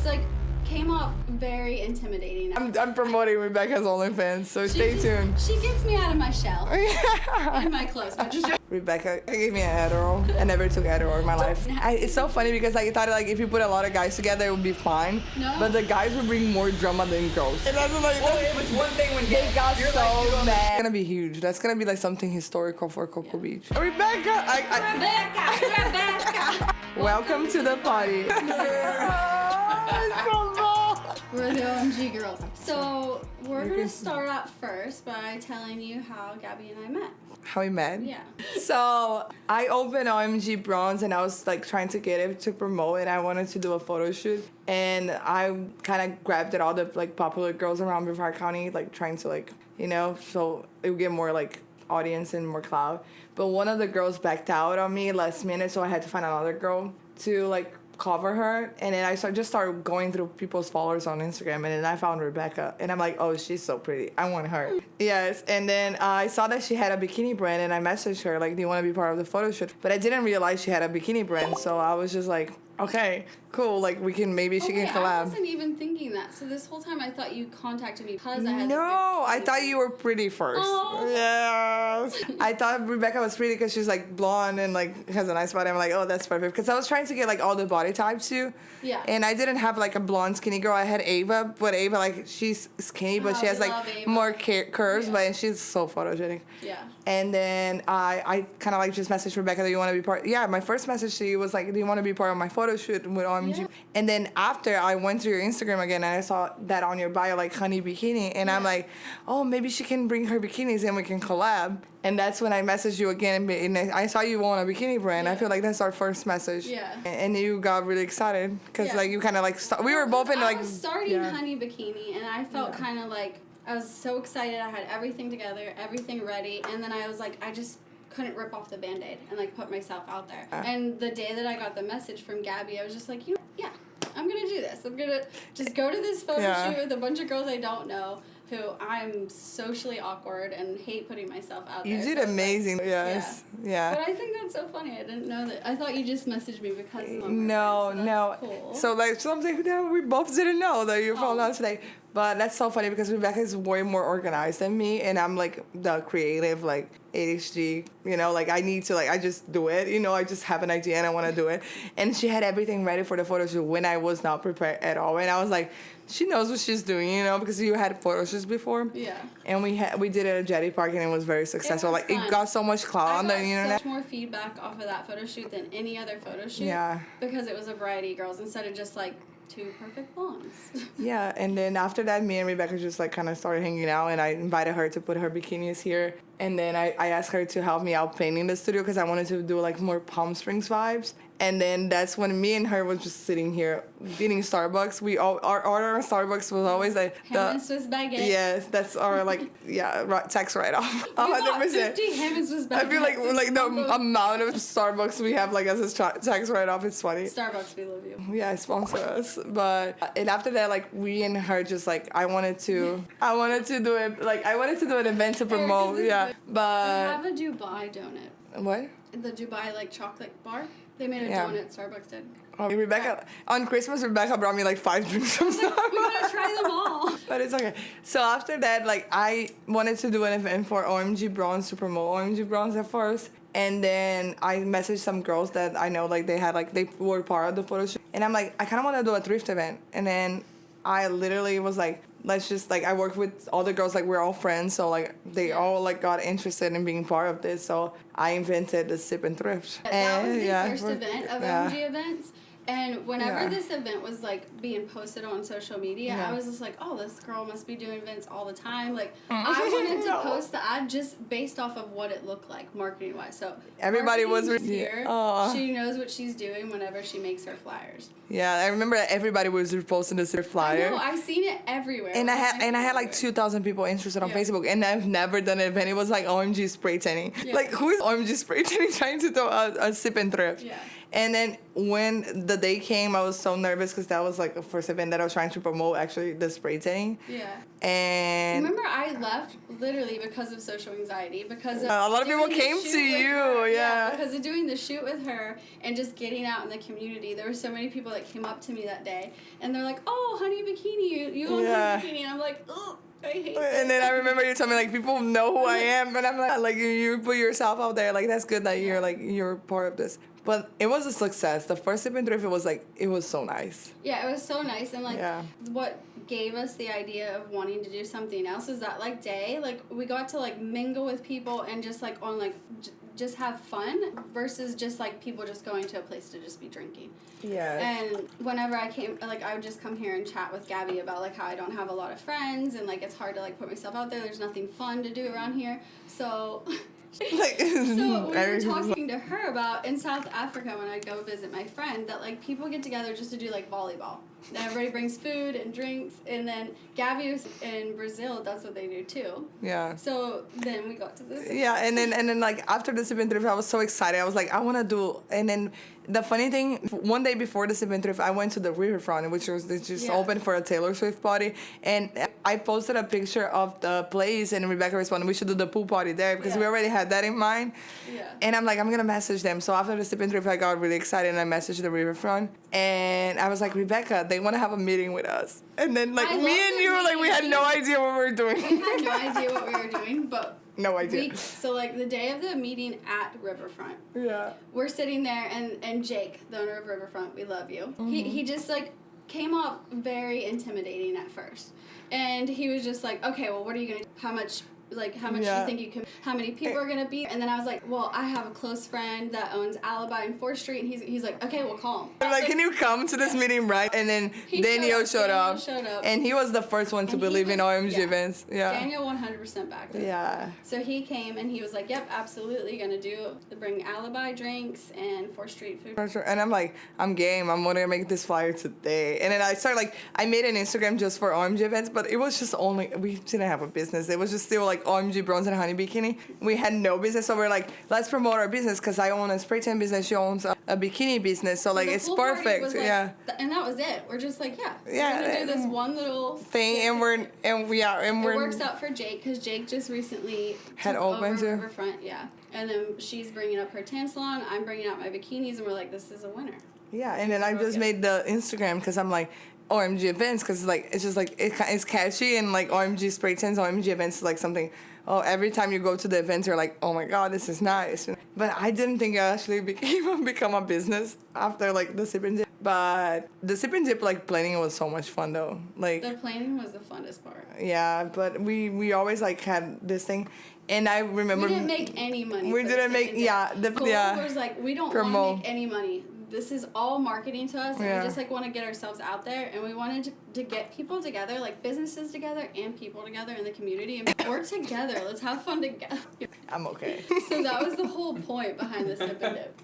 just like came off very intimidating. I'm promoting Rebecca's OnlyFans, so stay tuned. She gets me out of my shell. In my clothes. Rebecca gave me an Adderall. I never took Adderall in my life. It's so funny because like, I thought like if you put a lot of guys together, it would be fine. No. But the guys would bring more drama than girls. And that's like, it's one thing when they got so like, mad. It's gonna be huge. That's gonna be like something historical for Cocoa Beach. Rebecca! Rebecca! Welcome to the party. We're the OMG girls. So we're gonna start out first by telling you how Gabby and I met. How we met? Yeah. So I opened OMG Bronze and I was like trying to get it to promote and I wanted to do a photo shoot and I kind of grabbed at all the like popular girls around Brevard County, like trying to like, you know, so it would get more like audience and more clout. But one of the girls backed out on me last minute, so I had to find another girl to like cover her, and then I just started going through people's followers on Instagram, and then I found Rebecca, and I'm like, oh, she's so pretty, I want her. Yes. And then I saw that she had a bikini brand, and I messaged her like, do you want to be part of the photo shoot? But I didn't realize she had a bikini brand, so I was just like, okay, cool, like we can, maybe she can collab. I wasn't even thinking that. So this whole time I thought you contacted me because I had I thought you were pretty first. Oh. Yes. I thought Rebecca was pretty because she's like blonde and like has a nice body. I'm like, oh, that's perfect. Because I was trying to get like all the body types too. Yeah. And I didn't have like a blonde skinny girl. I had Ava, but Ava like she's skinny, but she has like more curves, but she's so photogenic. Yeah. And then I kind of like just messaged Rebecca, do you want to be part? Yeah, my first message to you was like, do you want to be part of my photo shoot with OMG? Yeah. And then after I went to your Instagram again and I saw that on your bio, like honey bikini. And I'm like, oh, maybe she can bring her bikinis and we can collab. And that's when I messaged you again. And I saw you own a bikini brand. I feel like that's our first message. Yeah. And you got really excited because like you kind of like, we were both in like. I was starting honey bikini and I felt kind of like, I was so excited. I had everything together, everything ready. And then I was like, I just couldn't rip off the Band-Aid and like put myself out there. And the day that I got the message from Gabby, I was just like, I'm going to do this. I'm going to just go to this photo shoot with a bunch of girls I don't know who I'm socially awkward and hate putting myself out there. You did amazing. Like, yes. Yeah. But I think that's so funny. I didn't know that. I thought you just messaged me because of No. Cool. So like something that we both didn't know that you found out today. But that's so funny because Rebecca is way more organized than me, and I'm like the creative, like ADHD, you know, like I need to, like, I just do it, you know, I just have an idea and I want to do it. And she had everything ready for the photo shoot when I was not prepared at all. And I was like, she knows what she's doing, you know, because you had photo shoots before. Yeah. And we did it at Jetty Park and it was very successful. It got so much clout on the internet. I got so much more feedback off of that photo shoot than any other photo shoot. Yeah. Because it was a variety of girls instead of just like two perfect blondes. Yeah, and then after that, me and Rebecca just like kind of started hanging out, and I invited her to put her bikinis here. And then I asked her to help me out painting the studio because I wanted to do like more Palm Springs vibes. And then that's when me and her was just sitting here eating Starbucks. Our order on Starbucks was always like ham and Swiss baguette. Yes, that's our like tax write off. 100%. 50 ham and Swiss baguette. I feel like the amount of Starbucks we have like as a tax write off is funny. Starbucks, we love you. Yeah, sponsor us. But and after that, like we and her just like I wanted to do it, like I wanted to do an event to promote. Yeah, but they have a Dubai donut. What? The Dubai like chocolate bar. They made a donut. Starbucks did. Oh, Rebecca, on Christmas, Rebecca brought me like 5 drinks from Starbucks. We gotta try them all. But it's okay. So after that, like I wanted to do an event for OMG Bronze to promote OMG Bronze at first. And then I messaged some girls that I know, like they were part of the photo shoot. And I'm like, I kind of want to do a thrift event. And then I literally was like, let's just, like, I work with all the girls, like, we're all friends, so, like, they all, like, got interested in being part of this, so I invented the Sip and Thrift. That was the first event of OMG events, and whenever this event was, like, being posted on social media, I was just like, oh, this girl must be doing events all the time. Like, I wanted to post the ad just based off of what it looked like, marketing-wise. So everybody was here. She knows what she's doing whenever she makes her flyers. Yeah, I remember everybody was reposting this flyer. I know, I've seen it everywhere. And I had like 2,000 people interested on Facebook, and I've never done an event. It was like OMG spray tanning. Yeah. Like, who is OMG spray tanning trying to do a Sip and Thrift? Yeah. And then when the day came, I was so nervous because that was like the first event that I was trying to promote, actually, the spray tanning. Yeah. And remember, I left literally because of social anxiety, because of a lot of people came to you, yeah. Because of doing the shoot with her and just getting out in the community. There were so many people that came up to me that day, and they're like, "Oh, honey bikini, you own honey bikini," and I'm like, "Oh, I hate this." And then I remember you told me, like, people know who I am, and I'm like, you put yourself out there, like, that's good that you're part of this. But it was a success. The first Sip and Thrift, it was so nice. Yeah, it was so nice. And, like, what gave us the idea of wanting to do something else is that, like, day, like, we got to, like, mingle with people and just, like, on, like, just have fun versus just, like, people just going to a place to just be drinking. Yeah. And whenever I came, like, I would just come here and chat with Gabby about, like, how I don't have a lot of friends and, like, it's hard to, like, put myself out there. There's nothing fun to do around here. So... So we were talking to her about in South Africa when I go visit my friend that like people get together just to do like volleyball. And everybody brings food and drinks, and then Gabby was in Brazil. That's what they do too. Yeah. So then we got to this. Yeah, and then like after the Sip and Thrift, I was so excited. I was like, I want to do. And then the funny thing, one day before the Sip and Thrift, I went to the Riverfront, which was just open for a Taylor Swift party, and I posted a picture of the place, and Rebecca responded, "We should do the pool party there because we already had that in mind." Yeah. And I'm like, I'm gonna message them. So after the Sip and Thrift, I got really excited, and I messaged the Riverfront, and I was like, Rebecca, they want to have a meeting with us. And then like me and you, like we had no idea what we were doing. We had no idea what we were doing, but. No idea. So, like, the day of the meeting at Riverfront, we're sitting there, and Jake, the owner of Riverfront, we love you, he just, like, came off very intimidating at first. And he was just like, okay, well, what are you going to do? How much do you think you can, how many people are going to be? And then I was like, well, I have a close friend that owns Alibi in 4th Street, and he's like, okay, well, call him. I'm like, can you come to this meeting, right? And then Daniel showed up. And he was the first one to believe in OMG events. Yeah. Daniel 100% backed us. Yeah. So he came, and he was like, yep, absolutely, going to bring Alibi drinks and 4th Street food. For sure. And I'm like, I'm game. I'm going to make this flyer today. And then I started, like, I made an Instagram just for OMG events, but it was just we didn't have a business. It was just still, like, OMG Bronze and Honey Bikini. We had no business, so we're like, let's promote our business because I own a spray tan business. She owns a bikini business, so like it's perfect. Like, and that was it. We're just like, we're gonna do this one little thing, and it works out for Jake because Jake just recently had opened Riverfront, and then she's bringing up her tan salon. I'm bringing out my bikinis, and we're like, this is a winner. Yeah, and then I just made the Instagram because I'm like, OMG events because like it's just like it's catchy, and like OMG spray tans, OMG events is like something. Oh, every time you go to the events, you're like, oh my God, this is nice. But I didn't think it actually become a business after like the Sip and Dip. But the Sip and Dip like planning was so much fun though. Like the planning was the funnest part. Yeah, but we always like had this thing. And I remember we didn't make any money. We didn't make the goal was like we don't want to make any money. This is all marketing to us, and we just like want to get ourselves out there, and we wanted to get people together, like businesses together and people together in the community, and work together. Let's have fun together. I'm okay. So that was the whole point behind the Sip and Dip.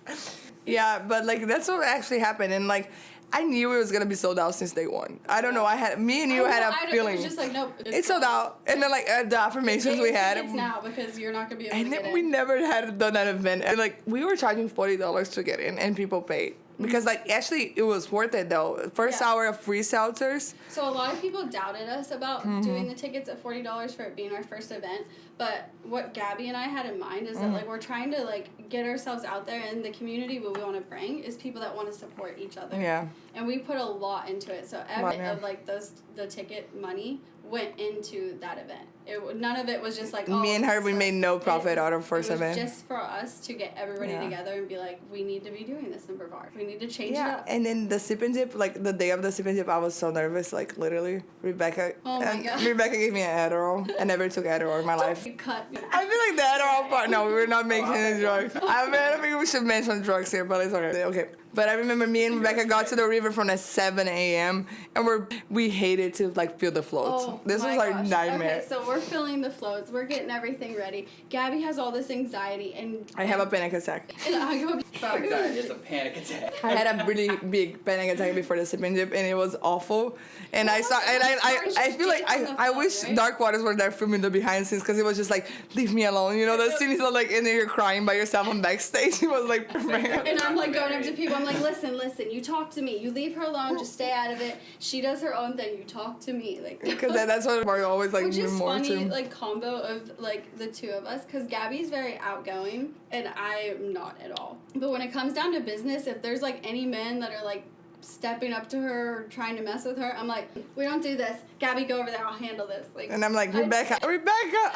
Yeah, but like that's what actually happened, and like I knew it was gonna be sold out since day one. I don't know. Me and you had a feeling. It was just like nope. It's sold out, and then like the affirmations we had. It's now because you're not gonna be able to get in. And then we never had done that event, and like we were charging $40 to get in, and people paid. Because, like, actually, it was worth it, though. First hour of free seltzers. So, a lot of people doubted us about doing the tickets at $40 for it being our first event. But what Gabby and I had in mind is that, like, we're trying to, like, get ourselves out there. And the community what we want to bring is people that want to support each other. Yeah. And we put a lot into it. So, every of, like, the ticket money went into that event. None of it was just like, me and her, we made no profit out of first event. It was just for us to get everybody together and be like, we need to be doing this in Brevard. We need to change it up. And then the Sip and Dip, like the day of the Sip and Dip, I was so nervous, like literally. Rebecca gave me an Adderall. I never took Adderall in my life. You cut. I feel like the Adderall part, no, we're not making any drugs. I don't think we should mention drugs here, but it's okay. Okay. But I remember me and Rebecca got to the riverfront at 7 a.m. and we hated to like feel the floats. Oh, this was our nightmare. Okay, so we're filling the floats. We're getting everything ready. Gabby has all this anxiety, and I have a panic attack. It's a panic attack. I had a really big panic attack before the Sip and Dip, and it was awful. And I feel like I wish Dark Waters were there filming the behind the scenes because it was just like, leave me alone. You know, the scene is like, and then you're crying by yourself on backstage. It was like, and I'm like going up to people. I'm like, listen, you talk to me. You leave her alone. Just stay out of it. She does her own thing. You talk to me. Like, because that's what Mario always like. Which is more funny, to. like, combo of, like, the two of us. Because Gabby's very outgoing, and I'm not at all. But when it comes down to business, if there's, like, any men that are, like, stepping up to her or trying to mess with her, I'm like, we don't do this. Gabby, go over there. I'll handle this. Like, and I'm like, Rebecca. Rebecca. Oh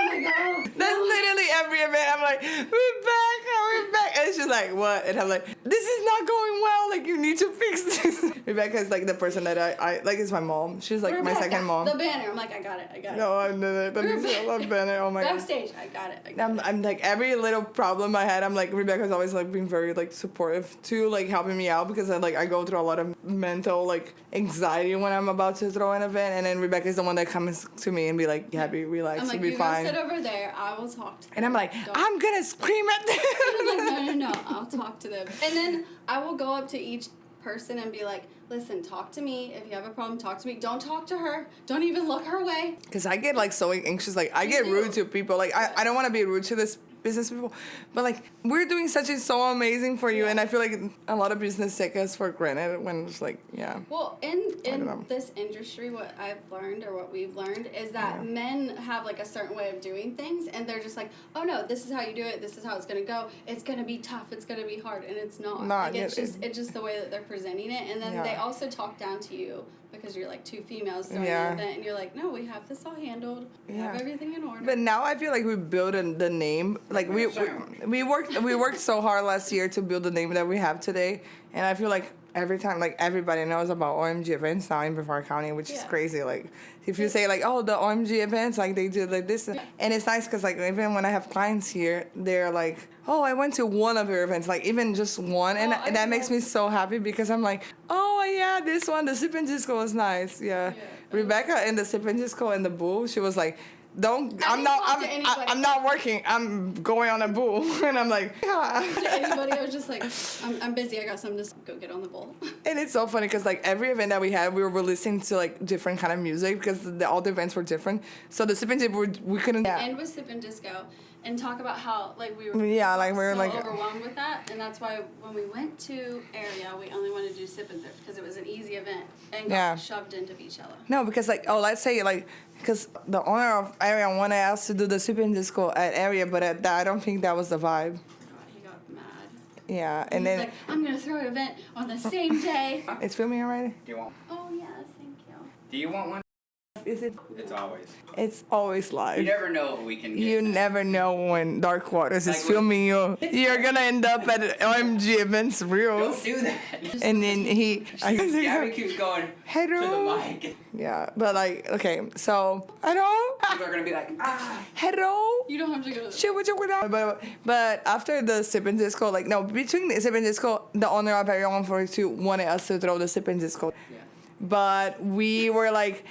my god. That's literally every event. I'm like, Rebecca. And she's like, what? And I'm like, this is not going well. Like, you need to fix this. Rebecca is like the person that I like. It's my mom. She's like Rebecca, my second mom. The banner. I'm like, I got it. No, I know that. I love banner. Oh my god. Backstage. I got it. I'm like, every little problem I had, I'm like, Rebecca's always like being very like supportive too, like helping me out, because I go through a lot of mental like anxiety when I'm about to throw an event, and then Rebecca's the one that comes to me and be like, Gabby, relax, I'm like, you'll be fine. You go sit over there. I will talk to them. And I'm like, I'm gonna scream at them. I'm like, no. I'll talk to them. And then I will go up to each person and be like, listen, talk to me. If you have a problem, talk to me. Don't talk to her. Don't even look her way. Because I get like so anxious. Like I get rude to people. Like I don't want to be rude to this business people, but like we're doing such a so amazing for you, and I feel like a lot of business take us for granted when it's like well, in this industry, what I've learned or what we've learned is that men have like a certain way of doing things, and they're just like, oh no, this is how you do it, this is how it's gonna go, it's gonna be tough, it's gonna be hard, and it's not. Like, it's just the way that they're presenting it, and then they also talk down to you because you're like two females throwing an event, and you're like, no, we have this all handled, we have everything in order. But now I feel like we built the name. Like we worked so hard last year to build the name that we have today, and I feel like every time like everybody knows about OMG events now in Brevard County, which is crazy. Like if you say like, oh, the OMG events, like they do like this, and it's nice because like even when I have clients here, they're like, oh, I went to one of your events, like even just one, and that makes me so happy because I'm like, oh yeah, this one, the Sip and Disco was nice. Rebecca in the Sip and Disco and the Bull, she was like, I'm not working. I'm going on a bull. And I'm like, To anybody, I was just like, I'm busy. I got something to go get on the bull. And it's so funny because like every event that we had, we were listening to like different kind of music because all the events were different. So the Sip and Disco, we couldn't end with Sip and Disco and talk about how like we were overwhelmed with that, and that's why when we went to Area, we only wanted to do Sip and Thrift because it was an easy event and got shoved into Beachella. No, because like let's say like because the owner of Area wanted us to do the Sip and Disco at Area, but I don't think that was the vibe. God, he got mad. Yeah, and then he's like, I'm gonna throw an event on the same day. It's filming already. Do you want? Oh yes, thank you. Do you want one? Is it? It's always live. You never know what we can get. You never know when Dark Waters is filming you. You're gonna end up at OMG events reels. Don't do that. And then Gabby keeps going hello to the mic. Yeah, but like, okay, so hello. People are gonna be like, hello. You don't have to go to the But after the Sip and Disco, like no, between the Sip and Disco, the owner of Area 142 wanted us to throw the Sip and Disco. Yeah. But we were like,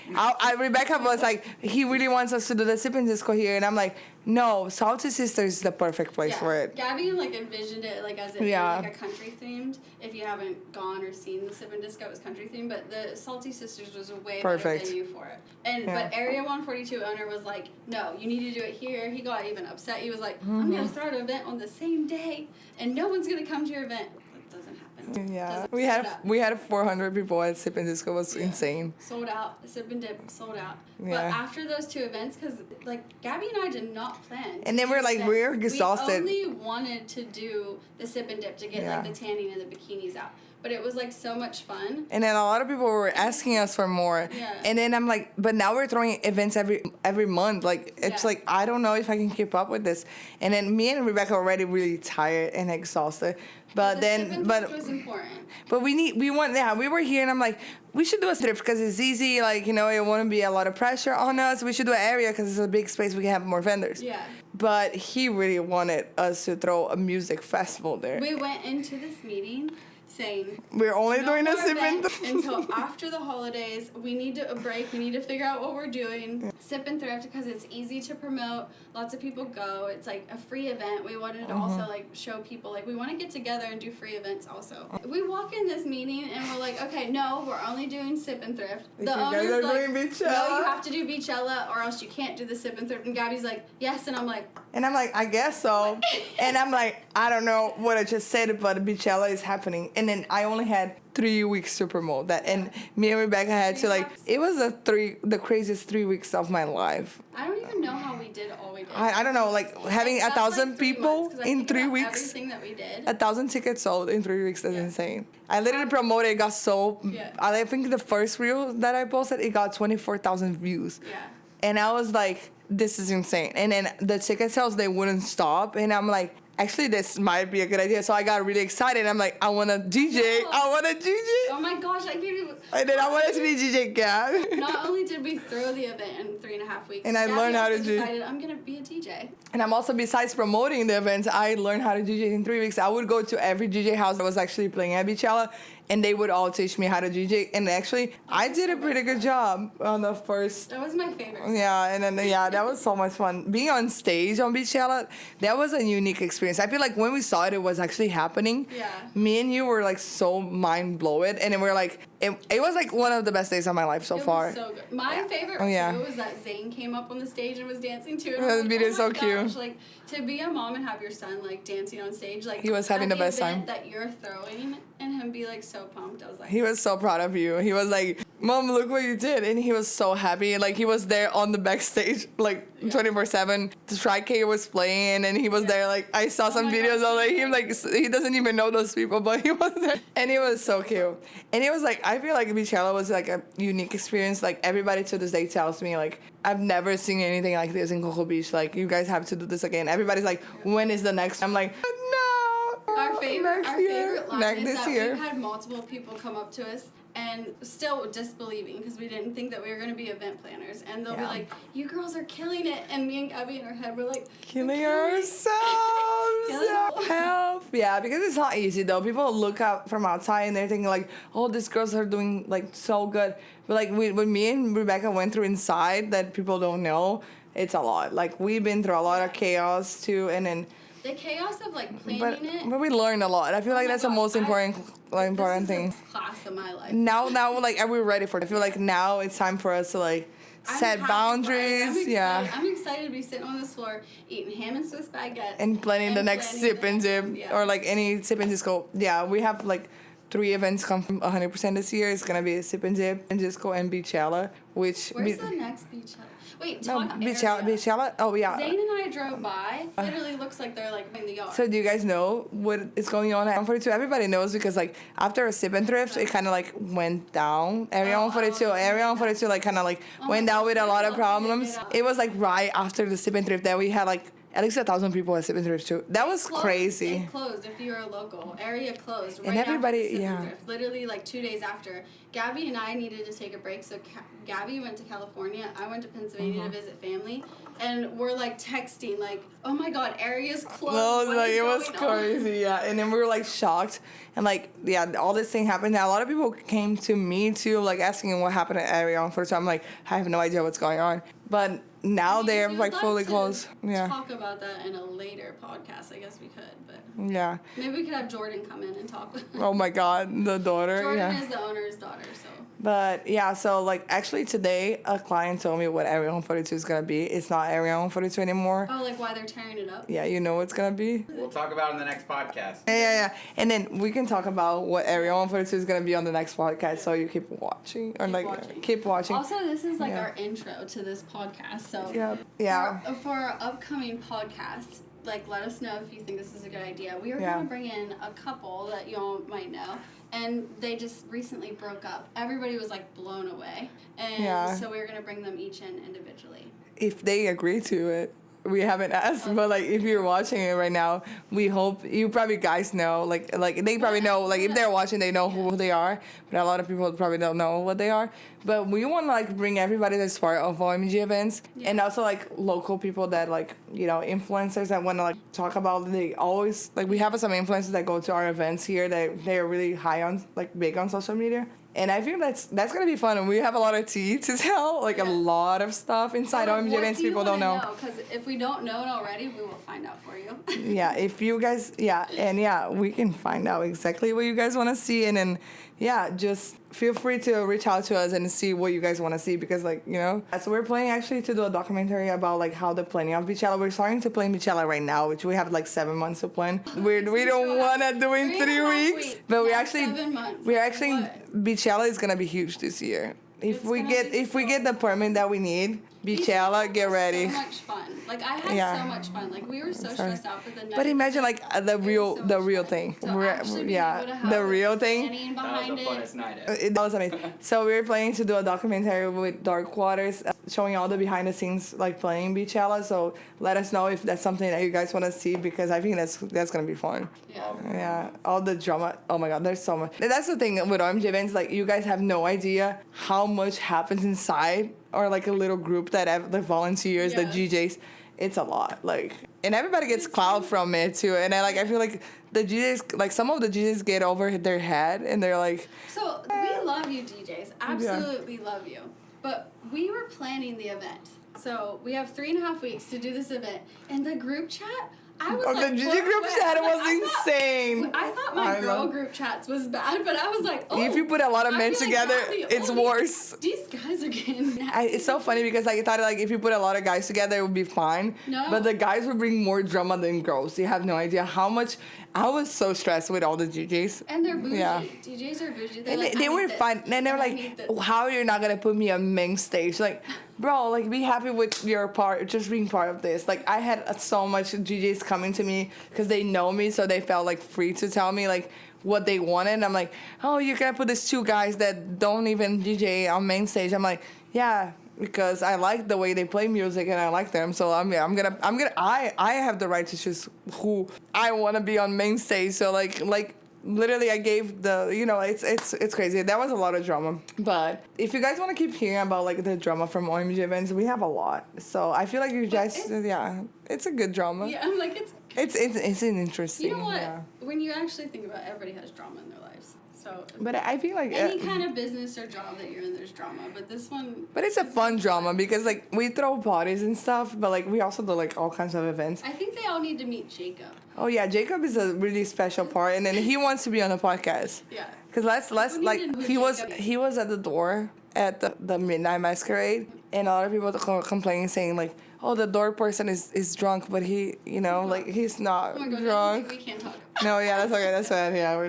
Rebecca was like, he really wants us to do the Sip and Disco here, and I'm like, no, Salty Sisters is the perfect place for it. Gabby like envisioned it like as it being like a country themed. If you haven't gone or seen the Sip and Disco, it was country themed, but the Salty Sisters was a way better venue for it. And but Area 142 owner was like, no, you need to do it here. He got even upset. He was like, I'm gonna throw an event on the same day, and no one's gonna come to your event. That doesn't happen. Yeah, we had 400 people at Sip and Disco. It was insane. Sold out. Sip and Dip sold out. Yeah. But after those two events, because like Gabby and I did not plan. And then we're exhausted. We only wanted to do the Sip and Dip to get like the tanning and the bikinis out. But it was like so much fun. And then a lot of people were asking us for more. Yeah. And then I'm like, but now we're throwing events every month. Like it's like I don't know if I can keep up with this. And then me and Rebecca are already really tired and exhausted. But it was important. But we were here and I'm like, we should do a strip because it's easy. Like, you know, it won't be a lot of pressure on us. We should do an area because it's a big space. We can have more vendors. Yeah. But he really wanted us to throw a music festival there. We went into this meeting saying we're only doing no a Sip and until after the holidays. We need a break. We need to figure out what we're doing. Yeah. Sip and Thrift because it's easy to promote. Lots of people go. It's like a free event. We wanted to also like show people like we want to get together and do free events also. We walk in this meeting and we're like, like, okay, no, we're only doing sip and thrift. If The you guys owner's are like, doing Beachella. no, you have to do Beachella or else you can't do the sip and thrift. And Gabby's like, yes. And I'm like, And I'm like, I guess so. And I'm like, I don't know what I just said, but Beachella is happening. And then I only had 3 weeks to promote that. And me and Rebecca had to like, it was the craziest 3 weeks of my life. I don't even know how we did all we did. I don't know, like having That's 1,000 like 3 people months, 'cause I in think 3 about weeks. Everything that we did. 1,000 tickets sold in 3 weeks. That's insane. I literally promoted. It got so. Yeah. I think the first reel that I posted, it got 24,000 views. Yeah. And I was like, this is insane. And then the ticket sales, they wouldn't stop. And I'm like, actually, this might be a good idea. So I got really excited. I'm like, I want to DJ. No. I want to DJ. Oh my gosh, I can't even. And then I wanted to be DJ Gab. Not only did we throw the event in 3.5 weeks, And I Gabby learned how to also do- decided I'm gonna be a DJ. And I'm also, besides promoting the events, I learned how to DJ in 3 weeks. I would go to every DJ house that was actually playing at Beachella, and they would all teach me how to DJ. And actually, I did a pretty good job on the first. That was my favorite. Yeah, and then that was so much fun. Being on stage on Beachella, that was a unique experience. I feel like when we saw it, it was actually happening. Yeah. Me and you were like so mind blowing, and then we were like, it was like one of the best days of my life so It far. was so good. My favorite too was that Zayn came up on the stage and was dancing too. And That I'm like, video oh is so my cute. gosh, like to be a mom and have your son like dancing on stage, like He was having at the best event time. that you're throwing, and him be like so pumped. I was like, He was so proud of you. He was like, Mom, look what you did. And he was so happy. Like, he was there on the backstage, like, 24/7. The Strike K was playing, and he was there. Like, I saw some my videos gosh, of, like, he him, like, he doesn't even know those people, but he was there. And it was so cute. And it was, like, I feel like Beachella was, like, a unique experience. Like, everybody to this day tells me, like, I've never seen anything like this in Cocoa Beach. Like, you guys have to do this again. Everybody's like, when is the next? I'm like, no. our favorite line is this that year. we've had multiple people come up to us and still disbelieving because we didn't think that we were going to be event planners, and they'll be like, you girls are killing it, and me and Gabby in our head we're like, Killing "We're ourselves. Help. Yeah, because it's not easy though. People look up from outside and they're thinking like, oh, these girls are doing like so good. But like when me and Rebecca went through inside that people don't know, it's a lot. Like we've been through a lot of chaos too, and then the chaos of like planning it. but we learned a lot. I feel like my that's the gosh, most important thing. This is the class of my life. Now like are we ready for it? I feel like now it's time for us to like set I'm boundaries. excited. I'm excited to be sitting on this floor eating ham and Swiss baguettes And planning the next sip and dip or like any sip and disco. Yeah, we have like 3 events come from 100% this year. It's gonna be a sip and dip and disco and Beachella, which Where's the next Beachella? Wait, no talk Beachella. Oh yeah. Zane and I drove by. Literally looks like they're like in the yard. So do you guys know what is going on at 142? Everybody knows because like after a sip and thrift, it kind of like went down. Area 142, Area 142 like kind of like went down with a lot of problems. It was like right after the sip and thrift that we had like at least 1,000 people at sip and thrift too. That was crazy. It closed if you were a local. Area closed. Right And everybody, after the Sip and yeah. Thrift. Literally like 2 days after. Gabby and I needed to take a break, so Gabby went to California. I went to Pennsylvania to visit family, and we're like texting like, "Oh my God, area's closed." No, What like is it was going on?" crazy, yeah. And then we were like shocked, and like all this thing happened. Now a lot of people came to me too, like asking what happened at Area on first. I'm like, I have no idea what's going on, but now they're We like would fully to closed. Yeah, Talk about that in a later podcast. I guess we could, but yeah. maybe we could have Jordan come in and talk. Oh my God, the daughter. Jordan yeah. is the owner's daughter, so. But yeah, so like actually today a client told me what Area 142 is gonna be. It's not Area 142 anymore. Oh, like why they're tearing it up? Yeah, you know what it's gonna be. We'll talk about it in the next podcast. Yeah. And then we can talk about what Area 142 is gonna be on the next podcast. So you keep watching or keep watching. Also, this is like Yeah. our intro to this podcast. So Yeah. For our upcoming podcast, like let us know if you think this is a good idea. We are Yeah. gonna bring in a couple that y'all might know, and they just recently broke up. Everybody was like blown away, and so we're gonna bring them each in individually. If they agree to it. We haven't asked, but like if you're watching it right now, we hope you probably guys know, like they probably know, like if they're watching, they know who they are, but a lot of people probably don't know what they are. But we want to like bring everybody that's part of OMG events, and also like local people that like influencers that want to like talk about. They always like we have some influencers that go to our events here that they're really high on like big on social media. And I feel that's gonna be fun, and we have a lot of tea to tell, like a lot of stuff inside OMG events people don't know. Because if we don't know it already, we will find out for you. Yeah, if you guys, we can find out exactly what you guys want to see, and then yeah, just feel free to reach out to us and see what you guys want to see because, like, you know. So we're planning actually to do a documentary about, like, how the planning of Beachella. We're starting to plan Beachella right now, which we have, like, 7 months to plan. We don't want to do in 3 weeks. But we actually, Beachella is going to be huge this year. If we get the permit that we need, Beachella, get ready. So much fun. Like I had so much fun. Like we were so stressed out for the night. But imagine like the real thing. So the real thing. That was the funnest night ever. That was amazing. So we were planning to do a documentary with Dark Waters, showing all the behind the scenes like playing Beachella. So let us know if that's something that you guys want to see because I think that's gonna be fun. Yeah. All the drama. Oh my God, there's so much. And that's the thing with OMG events. Like you guys have no idea how much happens inside. Or like a little group that have the volunteers, the DJs, it's a lot. Like, and everybody gets clout from it too. And I feel like the DJs, like some of the DJs get over their head and they're like. So we love you DJs, absolutely love you. But we were planning the event, so we have 3.5 weeks to do this event, and the group chat. I was like, the DJ group chat was insane. I thought my girl group chats was bad, but I was like, oh. If you put a lot of men together, it's worse. These guys are getting it's so funny because like, I thought like if you put a lot of guys together, it would be fine. No. But the guys would bring more drama than girls. You have no idea how much. I was so stressed with all the DJs. And they're bougie. Yeah. DJs are bougie. And they were fun. And they were like, how are you not going to put me on main stage? Like, bro, like, be happy with your part, just being part of this. Like, I had so much DJs coming to me because they know me, so they felt, like, free to tell me, like, what they wanted. And I'm like, oh, you're going to put these 2 guys that don't even DJ on main stage. I'm like, yeah. Because I like the way they play music and I like them, so I have the right to choose who I want to be on main stage. So like literally I gave the, you know, it's crazy. That was a lot of drama. But if you guys want to keep hearing about like the drama from OMG events, we have a lot. So I feel like you guys, it's a good drama. Yeah, I'm like it's an interesting. You know what? Yeah. When you actually think about it, everybody has drama in their lives. So, but I feel like any kind of business or job that you're in, there's drama. But this one. But it's a fun drama because like we throw parties and stuff, but like we also do like all kinds of events. I think they all need to meet Jacob. Oh yeah, Jacob is a really special part, and then he wants to be on the podcast. Yeah. Cause let's like he was at the door at the Midnight Masquerade, and a lot of people complaining saying like, oh, the door person is drunk, but he, you know, like he's not drunk. We can't talk. No, yeah, that's okay. That's fine. Yeah,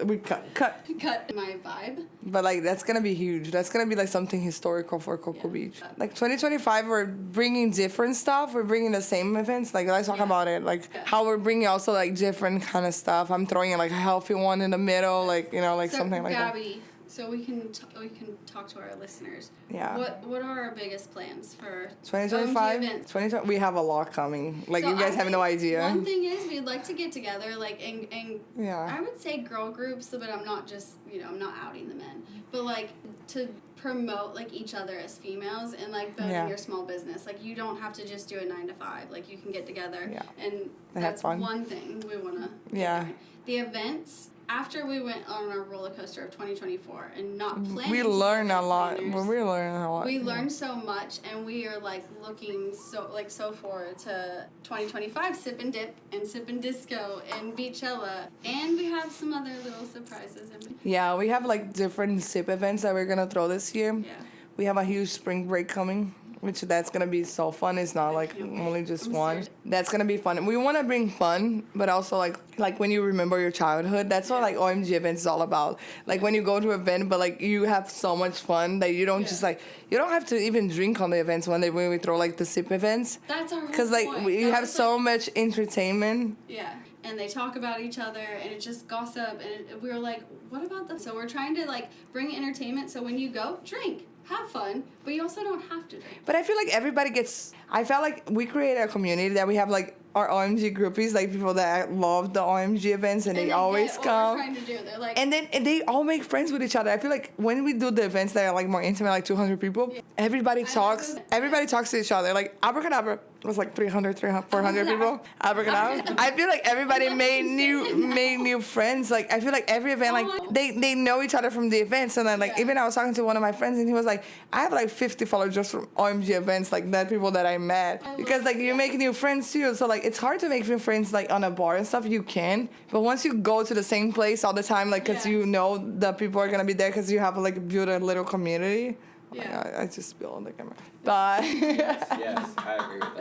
we cut. Cut my vibe. But like that's gonna be huge. That's gonna be like something historical for Cocoa Beach. Like 2025, we're bringing different stuff. We're bringing the same events. Like let's talk about it. Like how we're bringing also like different kind of stuff. I'm throwing in like a healthy one in the middle. Like you know like something like that. Gabby, so we can talk to our listeners. Yeah. What are our biggest plans for 2025? 2020. We have a lot coming. Like so you guys have no idea. One thing is we'd like to get together like and yeah. I would say girl groups, but I'm not just I'm not outing the men, but like to promote like each other as females and like building your small business. Like you don't have to just do a 9 to 5. Like you can get together and that's fun. thing we wanna. Yeah. The events. After we went on our roller coaster of 2024 and not planning, we learned a lot. We learned so much, and we are like looking so forward to 2025 Sip and Dip and Sip and Disco and Beachella, and we have some other little surprises. Yeah, we have like different Sip events that we're gonna throw this year. Yeah, we have a huge spring break coming. Which that's gonna be so fun. It's not like only just one. That's gonna be fun. We want to bring fun, but also like when you remember your childhood. That's what like OMG events is all about. Like when you go to an event, but like you have so much fun that you don't just like you don't have to even drink on the events when we throw like the Sip events. That's our whole because like point. we have so much entertainment. Yeah. And they talk about each other, and it's just gossip, and we were like, what about them? So we're trying to like bring entertainment. So when you go, drink. Have fun, but you also don't have to drink. But I feel like everybody I felt like we created a community that we have like our OMG groupies, like people that love the OMG events and they always come. What we're trying to do. They're like, and they all make friends with each other. I feel like when we do the events that are like more intimate, like 200 people, everybody talks to each other. Like abracadabra, it was like 300, 400 people. I feel like everybody made new friends. Like I feel like every event, like they know each other from the events. And then like even I was talking to one of my friends and he was like, I have like 50 followers just from OMG events, like that people that I met. Because like you make new friends too. So like it's hard to make new friends like on a bar and stuff. You can, but once you go to the same place all the time, like because you know that people are gonna be there because you have like built a little community. Yeah, I just spill on the camera. But yes, I agree with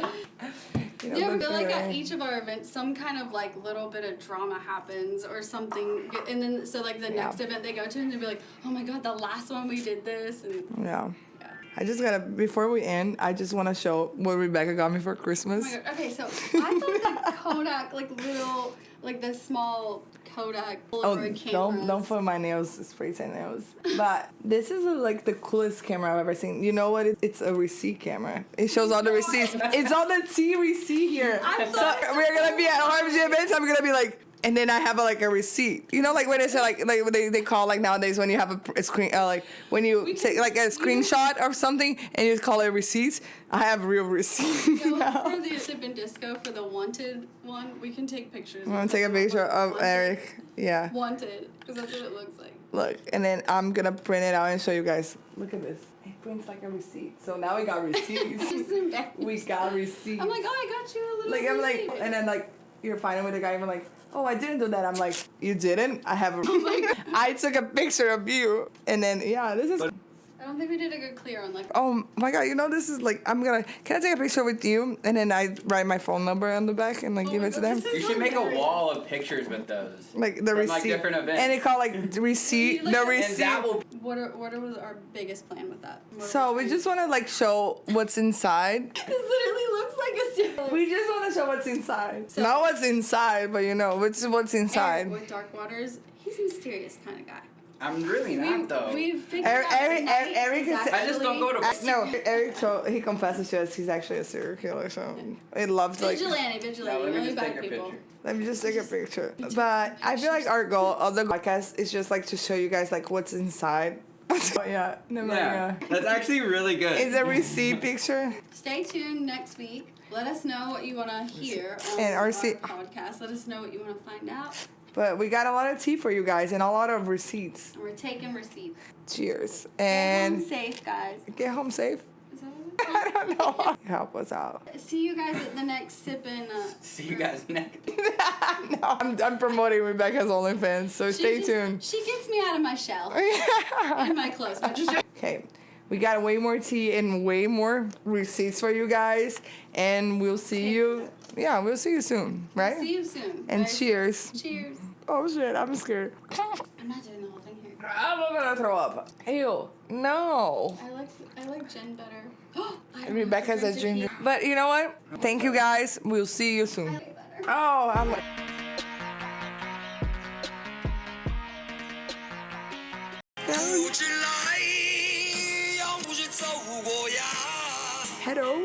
that. You ever feel like at each of our events, some kind of like little bit of drama happens or something, and then so like the next event they go to, and they'll be like, "Oh my God, the last one we did this," and I just gotta, before we end, I just want to show what Rebecca got me for Christmas. Oh my God. Okay, so I thought the Kodak, like little, like the small Kodak Polaroid cameras. Don't put my nails, spray tan nails. But this is like the coolest camera I've ever seen. You know what? It's a receipt camera. It shows all the receipts. It's on the T receipt here. So we're gonna be at OMG events. I'm gonna be like. And then I have a receipt. You know, like when they say like they call like nowadays when you have a screen like when you take like a screenshot or something and you call it receipts. I have real receipts now. For the Sip and Disco for the wanted one, we can take pictures. I'm gonna take a picture of wanted. Eric. Yeah. Wanted, because that's what it looks like. Look, and then I'm gonna print it out and show you guys. Look at this. It prints like a receipt. So now we got receipts. We got receipts. I'm like, oh, I got you a little. Like I'm like, and then like you're fighting with the guy. I'm like. Oh, I didn't do that. I'm like, you didn't? I have a... I took a picture of you. And then, this is... I don't think we did a good clear on like... Oh, my God. You know, this is like... Can I take a picture with you? And then I write my phone number on the back and like give it to them. You should make a wall of pictures with those. Like the receipt. Like different events. And it called like receipt. The receipt. What was our biggest plan with that? So we just want to like show what's inside. This literally looks like a cereal. We just want to show what's inside. So, not what's inside, but you know, what's inside. Eric with Dark Waters, he's a mysterious kind of guy. I'm really not though. We figured Eric I just don't go to. No, Eric. He confesses to us he's actually a serial killer. So it loves like. Vigilante. No, let me just take a picture. Let me just take a picture. But I feel like our goal of the podcast is just like to show you guys like what's inside. That's actually really good. It's a receipt picture. Stay tuned next week. Let us know what you want to hear on our podcast. Let us know what you want to find out. But we got a lot of tea for you guys and a lot of receipts. And we're taking receipts. Cheers. And get home safe, guys. Get home safe? Is that what I don't know. Help us out. See you guys at the next sip and... See you guys next. No, I'm promoting Rebecca's OnlyFans, so stay tuned. She gets me out of my shell. In my clothes. Okay. We got way more tea and way more receipts for you guys. And we'll see you... Yeah, we'll see you soon, right? See you soon. And cheers. Cheers. Oh shit, I'm scared. I'm not doing the whole thing here. I'm gonna throw up. Ew. No. I like gin better. Rebecca's a ginger. But you know what? Thank you guys. We'll see you soon. I like better. Oh, I'm like... Hello.